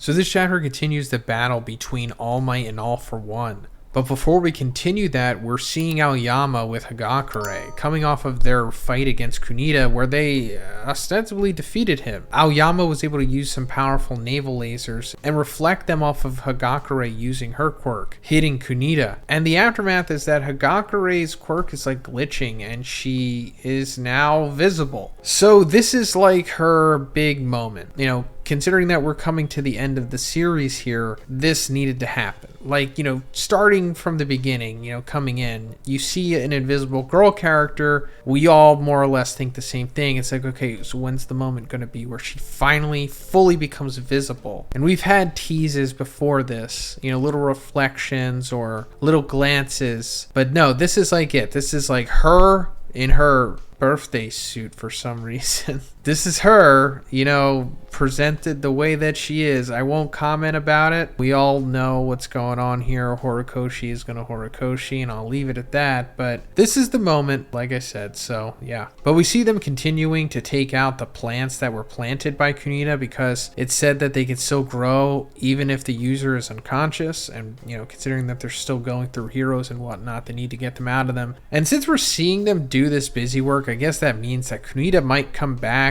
So this chapter continues the battle between All Might and All for One. But before we continue that, we're seeing Aoyama with Hagakure, coming off of their fight against Kunita, where they ostensibly defeated him. Aoyama was able to use some powerful naval lasers and reflect them off of Hagakure using her quirk, hitting Kunita. And the aftermath is that Hagakure's quirk is like glitching, and she is now visible. So this is like her big moment. You know, considering that we're coming to the end of the series here, this needed to happen. Like, you know, starting from the beginning, you know, coming in, you see an Invisible Girl character. We all more or less think the same thing. It's like, okay, so when's the moment going to be where she finally fully becomes visible? And we've had teases before this, you know, little reflections or little glances. But no, this is like it. This is like her in her birthday suit for some reason. This is her, you know, presented the way that she is. I won't comment about it. We all know what's going on here. Horikoshi is going to Horikoshi, and I'll leave it at that. But this is the moment, like I said, so yeah. But we see them continuing to take out the plants that were planted by Kunita, because it said that they can still grow even if the user is unconscious. And, you know, considering that they're still going through heroes and whatnot, they need to get them out of them. And since we're seeing them do this busy work, I guess that means that Kunita might come back,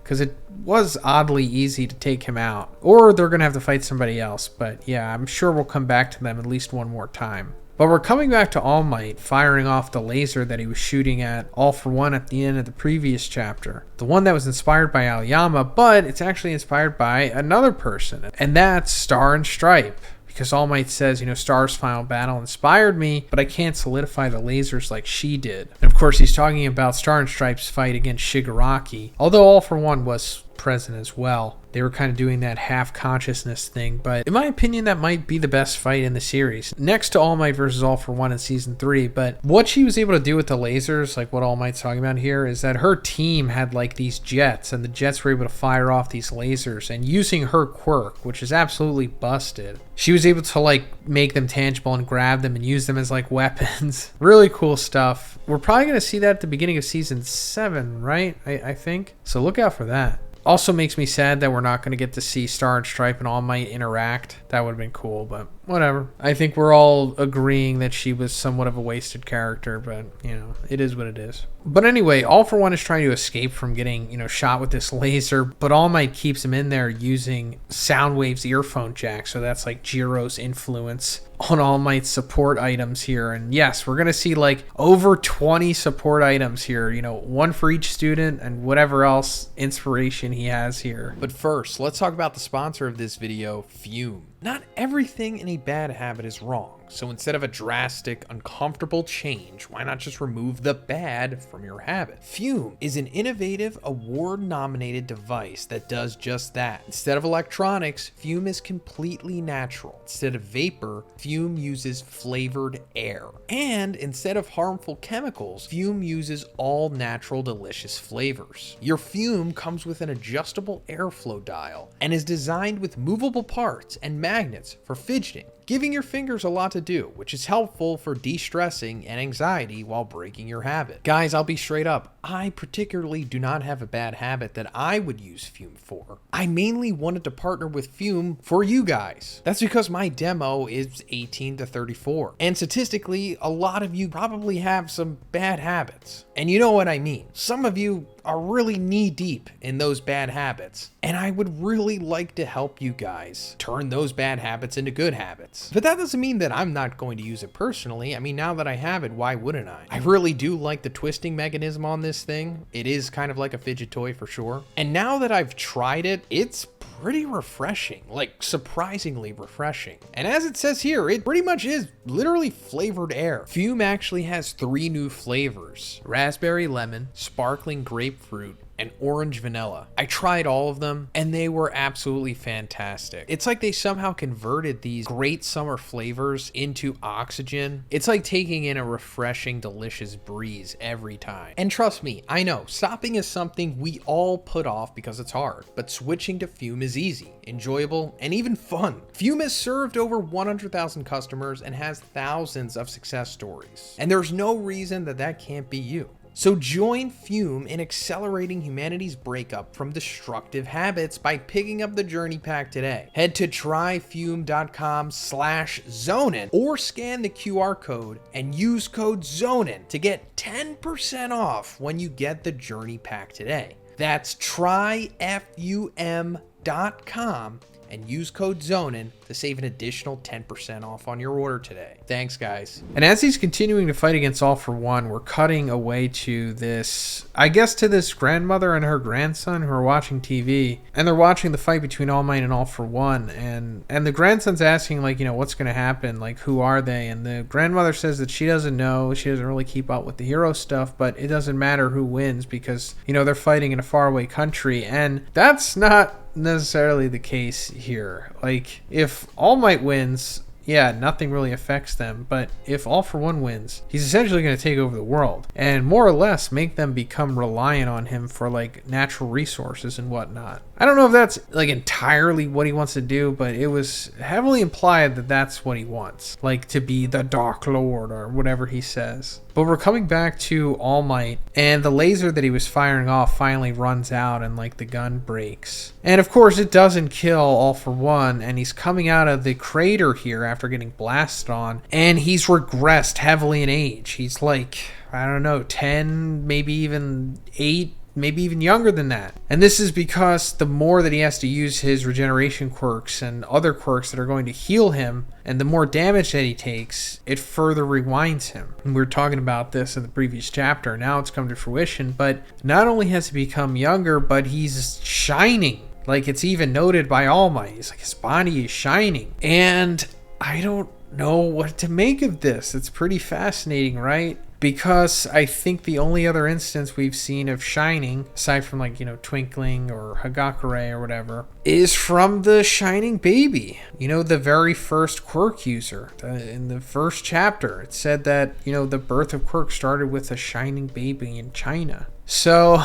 because it was oddly easy to take him out. Or they're going to have to fight somebody else. But yeah, I'm sure we'll come back to them at least one more time. But we're coming back to All Might firing off the laser that he was shooting at All for One at the end of the previous chapter. The one that was inspired by Aoyama, but it's actually inspired by another person. And that's Star and Stripe. Because All Might says, you know, Star's final battle inspired me, but I can't solidify the lasers like she did. And of course, he's talking about Star and Stripe's fight against Shigaraki, although All for One was present as well. They were kind of doing that half consciousness thing, but in my opinion, that might be the best fight in the series, next to All Might versus All for One in season 3. But what she was able to do with the lasers, like what All Might's talking about here, is that her team had like these jets, and the jets were able to fire off these lasers, and using her quirk, which is absolutely busted, she was able to like make them tangible and grab them and use them as like weapons. Really cool stuff. We're probably going to see that at the beginning of season 7, right? I think. So look out for that. Also makes me sad that we're not going to get to see Star and Stripe and All Might interact. That would have been cool, but whatever. I think we're all agreeing that she was somewhat of a wasted character, but, you know, it is what it is. But anyway, All for One is trying to escape from getting, you know, shot with this laser, but All Might keeps him in there using Soundwave's earphone jack, so that's like Jiro's influence on All Might's support items here. And yes, we're going to see like over 20 support items here, you know, one for each student and whatever else inspiration he has here. But first, let's talk about the sponsor of this video, Fume. Not everything in a bad habit is wrong. So instead of a drastic, uncomfortable change, why not just remove the bad from your habit? Fume is an innovative, award-nominated device that does just that. Instead of electronics, Fume is completely natural. Instead of vapor, Fume uses flavored air. And instead of harmful chemicals, Fume uses all natural, delicious flavors. Your Fume comes with an adjustable airflow dial and is designed with movable parts and magnets for fidgeting, giving your fingers a lot to do, which is helpful for de-stressing and anxiety while breaking your habit. Guys, I'll be straight up. I particularly do not have a bad habit that I would use Fume for. I mainly wanted to partner with Fume for you guys. That's because my demo is 18 to 34. And statistically, a lot of you probably have some bad habits. And you know what I mean. Some of you are really knee-deep in those bad habits. And I would really like to help you guys turn those bad habits into good habits. But that doesn't mean that I'm not going to use it personally. I mean, now that I have it, why wouldn't I? I really do like the twisting mechanism on this thing. It is kind of like a fidget toy for sure. And now that I've tried it, it's pretty refreshing, like surprisingly refreshing. And as it says here, it pretty much is literally flavored air. Fume actually has 3 new flavors: raspberry lemon, sparkling grapefruit, and orange vanilla. I tried all of them and they were absolutely fantastic. It's like they somehow converted these great summer flavors into oxygen. It's like taking in a refreshing, delicious breeze every time. And trust me, I know stopping is something we all put off because it's hard, but switching to Fume is easy, enjoyable, and even fun. Fume has served over 100,000 customers and has thousands of success stories. And there's no reason that that can't be you. So join Fume in accelerating humanity's breakup from destructive habits by picking up the Journey Pack today. Head to tryfume.com/Zhoniin or scan the QR code and use code Zhoniin to get 10% off when you get the Journey Pack today. That's tryfum.com and use code Zhoniin to save an additional 10% off on your order today. Thanks, guys. And as he's continuing to fight against All For One, we're cutting away to this, I guess, to this grandmother and her grandson who are watching TV, and they're watching the fight between All Might and All For One, and the grandson's asking, like, you know, what's going to happen? Like, who are they? And the grandmother says that she doesn't know. She doesn't really keep up with the hero stuff, but it doesn't matter who wins because, you know, they're fighting in a faraway country, and that's not necessarily the case here. Like, if All Might wins, yeah, nothing really affects them, but if All For One wins, he's essentially going to take over the world and more or less make them become reliant on him for like natural resources and whatnot. I don't know if that's like entirely what he wants to do, but it was heavily implied that that's what he wants, like to be the Dark Lord or whatever he says. But we're coming back to All Might, and the laser that he was firing off finally runs out and like the gun breaks. And of course it doesn't kill All For One, and he's coming out of the crater here after getting blasted on, and he's regressed heavily in age. He's like, I don't know, 10, maybe even 8, maybe even younger than that. And this is because the more that he has to use his regeneration quirks and other quirks that are going to heal him, and the more damage that he takes, it further rewinds him. And we were talking about this in the previous chapter. Now it's come to fruition, but not only has he become younger, but he's shining. Like, it's even noted by All Might. He's like, his body is shining. And I don't know what to make of this. It's pretty fascinating, right? Because I think the only other instance we've seen of shining, aside from like, you know, Twinkling or Hagakure or whatever, is from the Shining Baby. You know, the very first quirk user. In the first chapter, it said that, you know, the birth of quirk started with a Shining Baby in China. So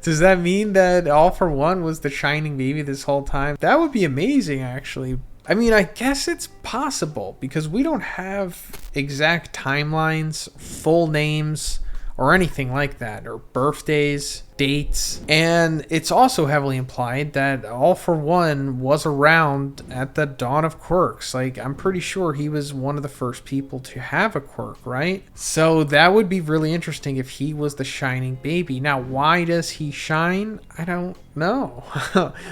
does that mean that All For One was the Shining Baby this whole time? That would be amazing, actually. I mean, I guess it's possible because we don't have exact timelines, full names, or anything like that, or birthdays, dates. And it's also heavily implied that All For One was around at the dawn of quirks. Like, I'm pretty sure he was one of the first people to have a quirk, right? So that would be really interesting if he was the Shining Baby. Now, why does he shine? I don't know.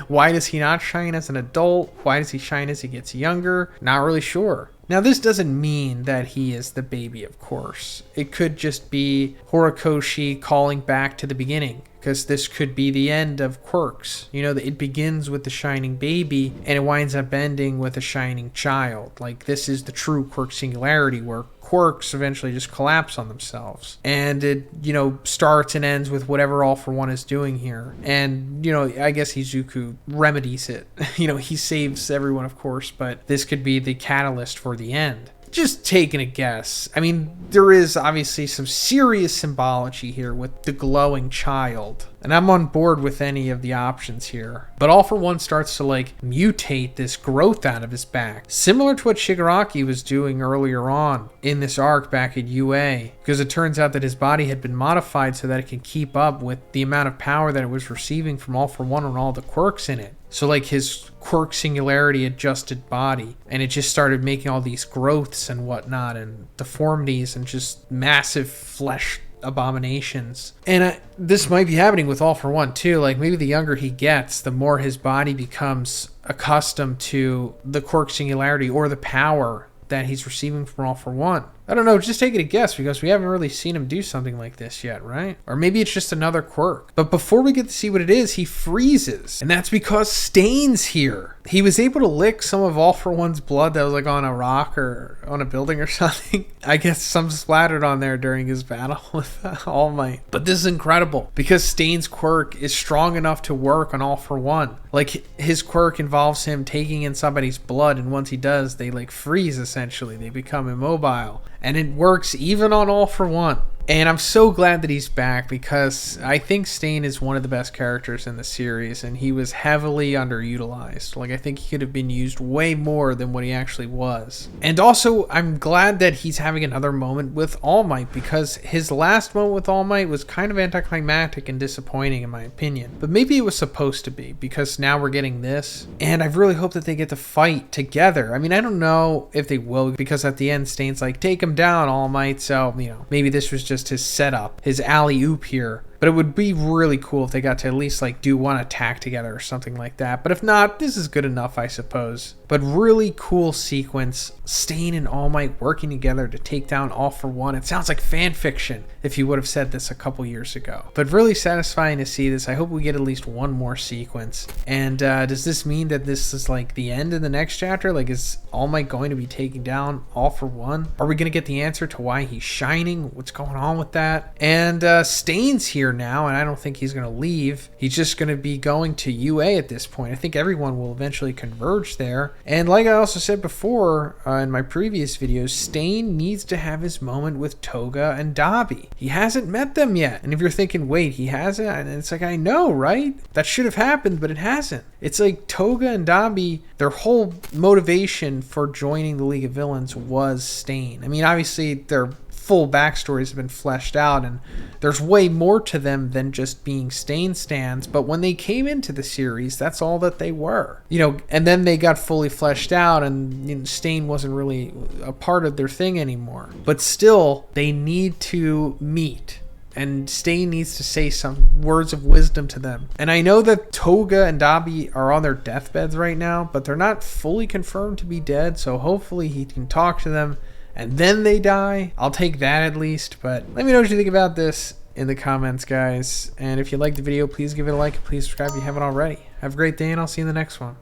Why does he not shine as an adult? Why does he shine as he gets younger? Not really sure. Now, this doesn't mean that he is the baby, of course. It could just be Horikoshi calling back to the beginning, because this could be the end of quirks. You know, it begins with the Shining Baby, and it winds up ending with a Shining Child. Like, this is the true quirk singularity, where quirks eventually just collapse on themselves. And it, you know, starts and ends with whatever All For One is doing here. And, you know, I guess Izuku remedies it. You know, he saves everyone, of course, but this could be the catalyst for the end. Just taking a guess. I mean, there is obviously some serious symbology here with the glowing child, and I'm on board with any of the options here. But All For One starts to like mutate this growth out of his back, similar to what Shigaraki was doing earlier on in this arc back at UA, because it turns out that his body had been modified so that it could keep up with the amount of power that it was receiving from All For One and all the quirks in it. So like his quirk singularity adjusted body, and it just started making all these growths and whatnot and deformities and just massive flesh abominations. And this might be happening with All For One too. Like, maybe the younger he gets, the more his body becomes accustomed to the quirk singularity or the power that he's receiving from All For One. I don't know, just taking a guess, because we haven't really seen him do something like this yet, right? Or maybe it's just another quirk. But before we get to see what it is, he freezes. And that's because Stain's here. He was able to lick some of All For One's blood that was like on a rock or on a building or something. I guess some splattered on there during his battle with All Might. But this is incredible, because Stain's quirk is strong enough to work on All For One. Like, his quirk involves him taking in somebody's blood, and once he does, they like freeze essentially. They become immobile. And it works even on All For One. And I'm so glad that he's back because I think Stain is one of the best characters in the series, and he was heavily underutilized. Like, I think he could have been used way more than what he actually was. And also, I'm glad that he's having another moment with All Might, because his last moment with All Might was kind of anticlimactic and disappointing in my opinion. But maybe it was supposed to be, because now we're getting this. And I really hope that they get to fight together. I mean, I don't know if they will, because at the end, Stain's like, take him down, All Might. So, you know, maybe this was just his setup, his alley-oop here. But it would be really cool if they got to at least like do one attack together or something like that. But if not, this is good enough, I suppose. But really cool sequence. Stain and All Might working together to take down All for One. It sounds like fan fiction if you would have said this a couple years ago. But really satisfying to see this. I hope we get at least one more sequence. And does this mean that this is like the end of the next chapter? Like, is All Might going to be taking down All for One? Are we going to get the answer to why he's shining? What's going on with that? And Stain's here now, and I don't think he's going to leave. He's just going to be going to UA at this point. I think everyone will eventually converge there. And like I also said before in my previous videos, Stain needs to have his moment with Toga and Dabi. He hasn't met them yet. And if you're thinking, wait, he hasn't? And it's like, I know, right? That should have happened, but it hasn't. It's like Toga and Dabi, their whole motivation for joining the League of Villains was Stain. I mean, obviously, their full backstories have been fleshed out, and there's way more to them than just being Stain stans, but when they came into the series, that's all that they were. You know, and then they got fully fleshed out, and you know, Stain wasn't really a part of their thing anymore. But still, they need to meet. And Stain needs to say some words of wisdom to them. And I know that Toga and Dabi are on their deathbeds right now, but they're not fully confirmed to be dead, so hopefully he can talk to them and then they die. I'll take that at least. But let me know what you think about this in the comments, guys. And if you liked the video, please give it a like. Please subscribe if you haven't already. Have a great day, and I'll see you in the next one.